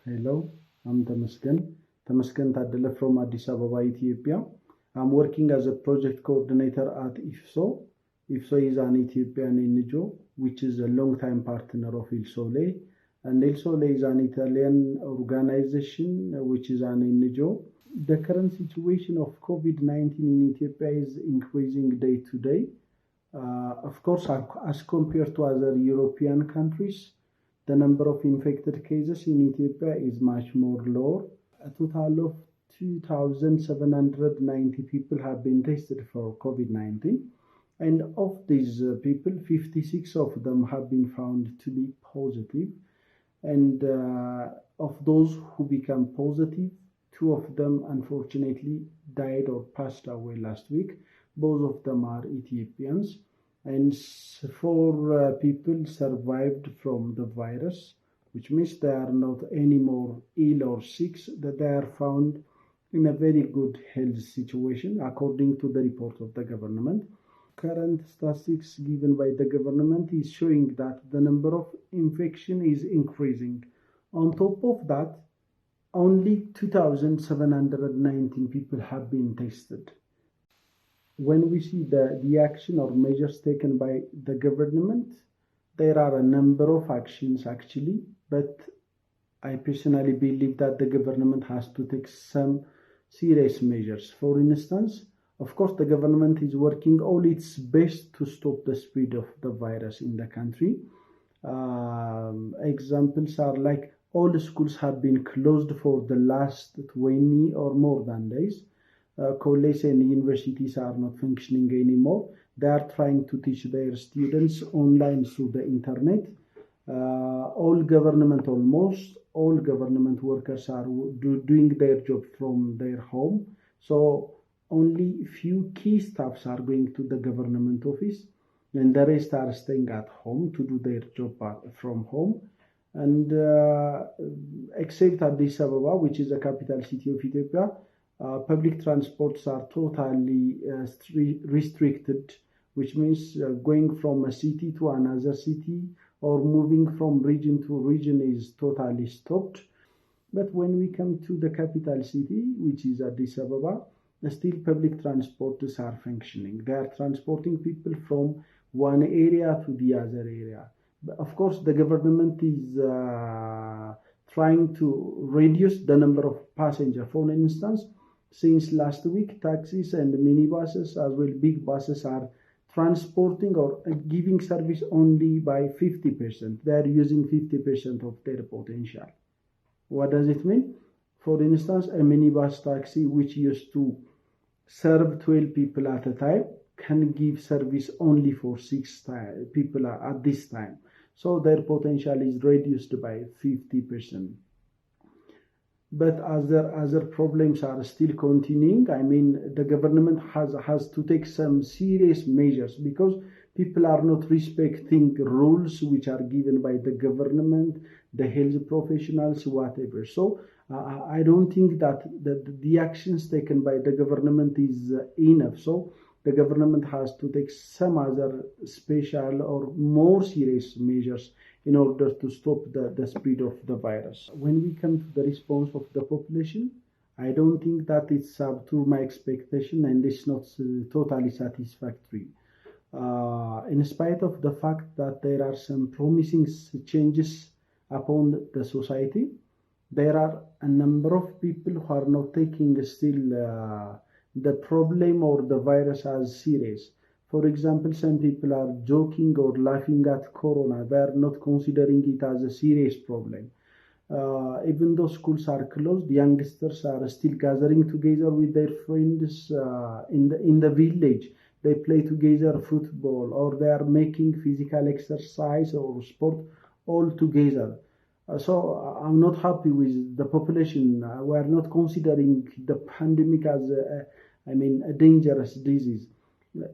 Hello, I'm Tamasken Tadela from Addis Ababa, Ethiopia. I'm working as a project coordinator at IFSO. IFSO is an Ethiopian NGO, which is a long-time partner of Il Sole. And Il Sole is an Italian organization, which is an NGO. The current situation of COVID-19 in Ethiopia is increasing day to day. Of course, as compared to other European countries, the number of infected cases in Ethiopia is much more lower. A total of 2,790 people have been tested for COVID-19. And of these people, 56 of them have been found to be positive. And of those who become positive, 2 of them unfortunately died or passed away last week. Both of them are Ethiopians. And 4 people survived from the virus, which means they are not anymore ill or sick, that they are found in a very good health situation, according to the report of the government. Current statistics given by the government is showing that the number of infection is increasing. On top of that, only 2,719 people have been tested. When we see the action or measures taken by the government, there are a number of actions actually, but I personally believe that the government has to take some serious measures. For instance, of course, the government is working all its best to stop the spread of the virus in the country. Examples are like all schools have been closed for the last 20 or more than days. Colleges and universities are not functioning anymore. They are trying to teach their students online through the internet. Almost all government workers are doing their job from their home. So only few key staffs are going to the government office, and the rest are staying at home to do their job from home. And except Addis Ababa, which is the capital city of Ethiopia, public transports are totally restricted, which means going from a city to another city or moving from region to region is totally stopped. But when we come to the capital city, which is Addis Ababa, still public transports are functioning. They are transporting people from one area to the other area. But of course, the government is trying to reduce the number of passengers. For instance, since last week, taxis and minibuses as well big buses are transporting or giving service only by 50%. They are using 50% of their potential. What does it mean? For instance, a minibus taxi which used to serve 12 people at a time can give service only for 6 people at this time. So their potential is reduced by 50%. But other problems are still continuing. I mean, the government has to take some serious measures because people are not respecting rules which are given by the government, the health professionals, whatever. So I don't think that the actions taken by the government is enough. So the government has to take some other special or more serious measures in order to stop the spread of the virus. When we come to the response of the population, I don't think that it's up to my expectation and it's not totally satisfactory. In spite of the fact that there are some promising changes upon the society, there are a number of people who are not taking still the problem or the virus as serious. For example, some people are joking or laughing at corona. They are not considering it as a serious problem. Even though schools are closed, youngsters are still gathering together with their friends in the village. They play together football or they are making physical exercise or sport all together. So I'm not happy with the population. We are not considering the pandemic as a dangerous disease.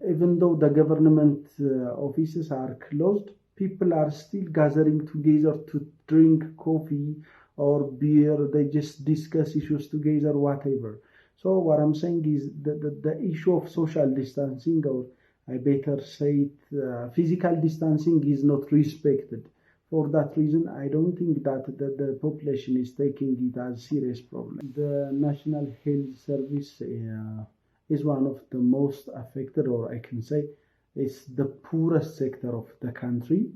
Even though the government offices are closed, people are still gathering together to drink coffee or beer. They just discuss issues together, whatever. So what I'm saying is the issue of social distancing, or I better say it, physical distancing is not respected. For that reason, I don't think that the population is taking it as a serious problem. The National Health Service is one of the most affected, or I can say it's the poorest sector of the country,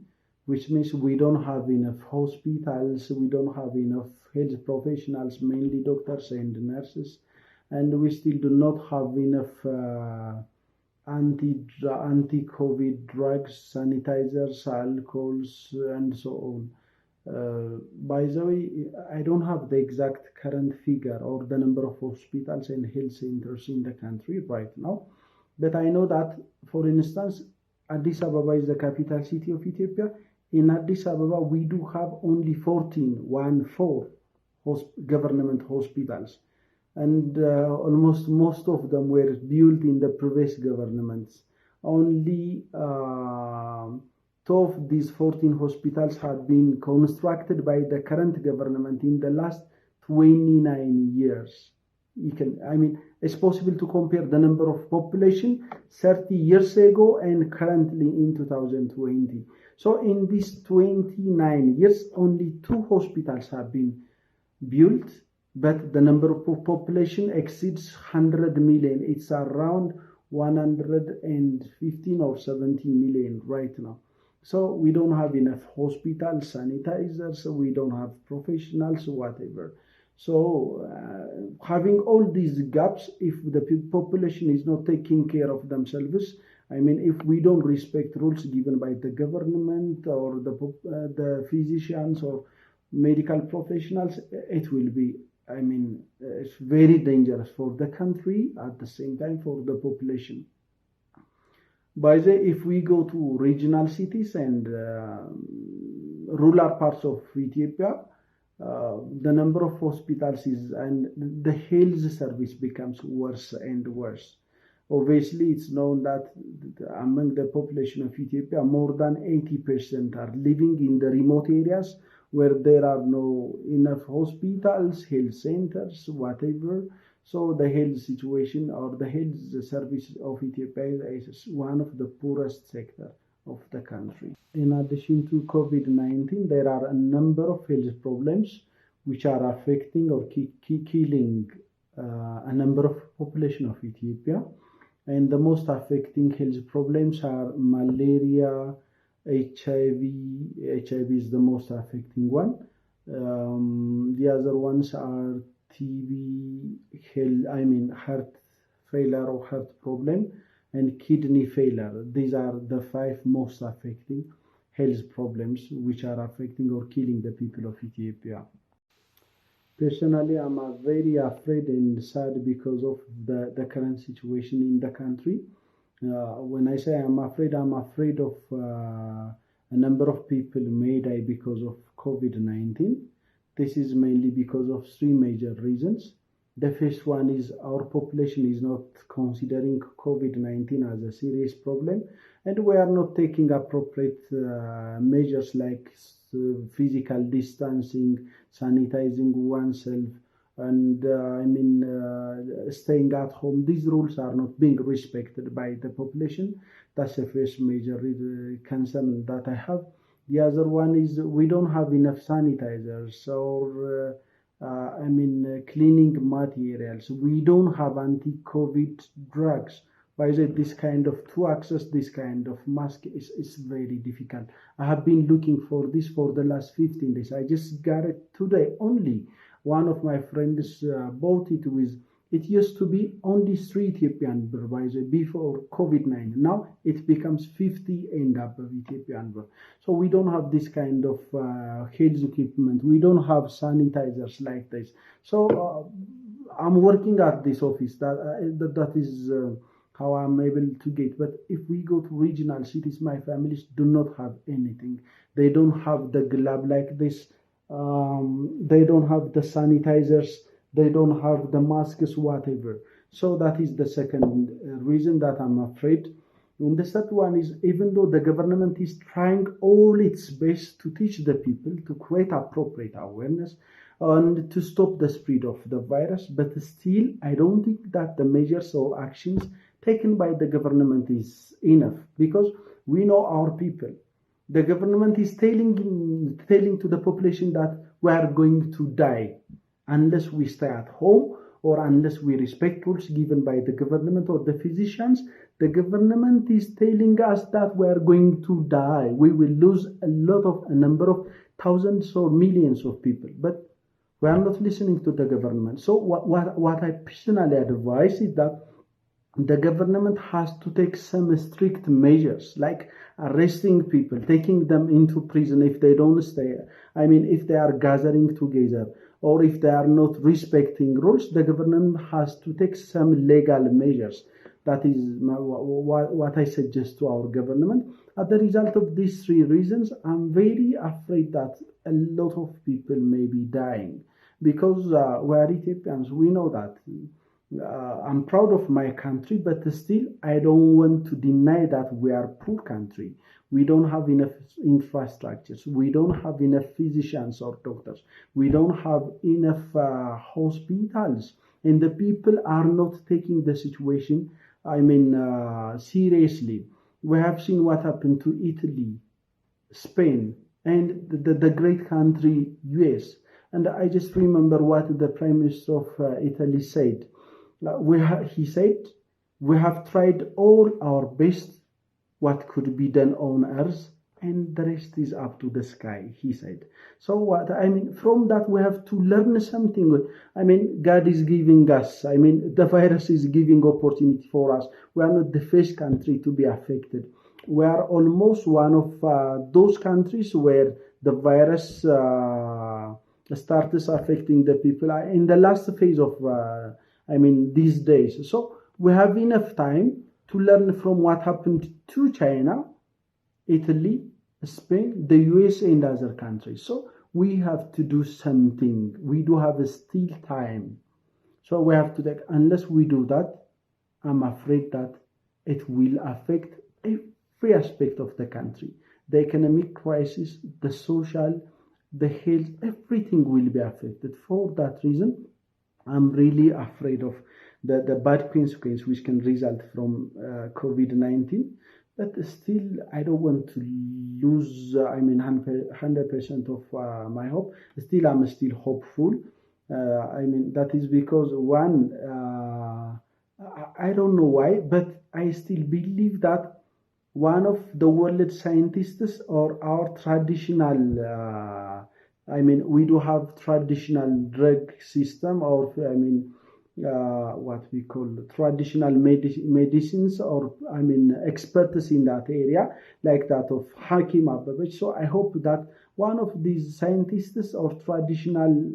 which means we don't have enough hospitals, we don't have enough health professionals, mainly doctors and nurses, and we still do not have enough anti-COVID drugs, sanitizers, alcohols, and so on. By the way, I don't have the exact current figure or the number of hospitals and health centers in the country right now, but I know that, for instance, Addis Ababa is the capital city of Ethiopia. In Addis Ababa, we do have only 14 government hospitals, and almost most of them were built in the previous governments. Only two of these 14 hospitals have been constructed by the current government in the last 29 years. It's possible to compare the number of population 30 years ago and currently in 2020. So in these 29 years, only 2 hospitals have been built, but the number of population exceeds 100 million. It's around 115 or 17 million right now. So we don't have enough hospitals, sanitizers, we don't have professionals, whatever. So having all these gaps, if the population is not taking care of themselves, if we don't respect rules given by the government or the physicians or medical professionals, it will be, it's very dangerous for the country, at the same time for the population. By the way, if we go to regional cities and rural parts of Ethiopia, the number of hospitals and the health service becomes worse and worse. Obviously, it's known that among the population of Ethiopia, more than 80% are living in the remote areas where there are no enough hospitals, health centers, whatever. So the health situation or the health service of Ethiopia is one of the poorest sector of the country. In addition to COVID-19, there are a number of health problems which are affecting or killing a number of population of Ethiopia. And the most affecting health problems are malaria, HIV. HIV is the most affecting one. The other ones are TB, heart failure or heart problem, and kidney failure. These are the 5 most affecting health problems which are affecting or killing the people of Ethiopia. Personally, I'm very afraid and sad because of the current situation in the country. When I say I'm afraid of a number of people may die because of COVID-19. This is mainly because of 3 major reasons. The first one is our population is not considering COVID-19 as a serious problem, and we are not taking appropriate measures like physical distancing, sanitizing oneself, and staying at home. These rules are not being respected by the population. That's the first major concern that I have. The other one is we don't have enough sanitizers or cleaning materials. We don't have anti-COVID drugs. By the way, to access this kind of mask is very difficult. I have been looking for this for the last 15 days. I just got it today only. One of my friends bought it with, it used to be only 3 Ethiopian birr by the way, before COVID-19. Now it becomes 50 and above Ethiopian birr. So we don't have this kind of health equipment. We don't have sanitizers like this. So I'm working at this office. That is how I'm able to get. But if we go to regional cities, my families do not have anything. They don't have the glove like this. They don't have the sanitizers. They don't have the masks, whatever. So that is the second reason that I'm afraid. And the third one is, even though the government is trying all its best to teach the people to create appropriate awareness and to stop the spread of the virus, but still, I don't think that the measures or actions taken by the government is enough, because we know our people. The government is telling to the population that we are going to die unless we stay at home or unless we respect rules given by the government or the physicians. The government is telling us that we are going to die. We will lose a number of thousands or millions of people. But we are not listening to the government. So what I personally advise is that the government has to take some strict measures, like arresting people, taking them into prison if they don't stay. I mean, if they are gathering together or if they are not respecting rules, the government has to take some legal measures. That is what I suggest to our government. As a result of these three reasons, I'm very afraid that a lot of people may be dying because we are Ethiopians. We know that. I'm proud of my country, but still, I don't want to deny that we are a poor country. We don't have enough infrastructures. We don't have enough physicians or doctors. We don't have enough hospitals. And the people are not taking the situation, seriously. We have seen what happened to Italy, Spain, and the great country, US. And I just remember what the Prime Minister of Italy said. He said, we have tried all our best what could be done on earth, and the rest is up to the sky, he said. So from that we have to learn something. God is giving us, the virus is giving opportunity for us. We are not the first country to be affected. We are almost one of those countries where the virus starts affecting the people in the last phase of these days. So we have enough time to learn from what happened to China, Italy, Spain, the US, and other countries. So we have to do something. We do have still time. So we have to take, unless we do that, I'm afraid that it will affect every aspect of the country. The economic crisis, the social, the health, everything will be affected. For that reason, I'm really afraid of the bad consequence which can result from COVID-19. But still, I don't want to lose, 100% of my hope. Still, I'm still hopeful. That is because I don't know why, but I still believe that one of the world scientists or our traditional we do have traditional drug system or what we call traditional medicines or experts in that area, like that of Hakim Ababech. So I hope that one of these scientists or traditional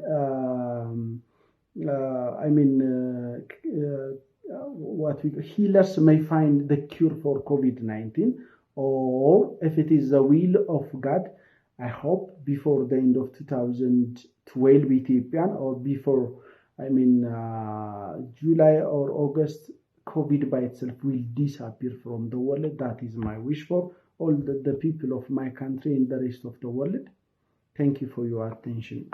healers may find the cure for COVID-19, or if it is the will of God, I hope before the end of 2012 Ethiopian, or before July or August, COVID by itself will disappear from the world. That is my wish for all the people of my country and the rest of the world. Thank you for your attention.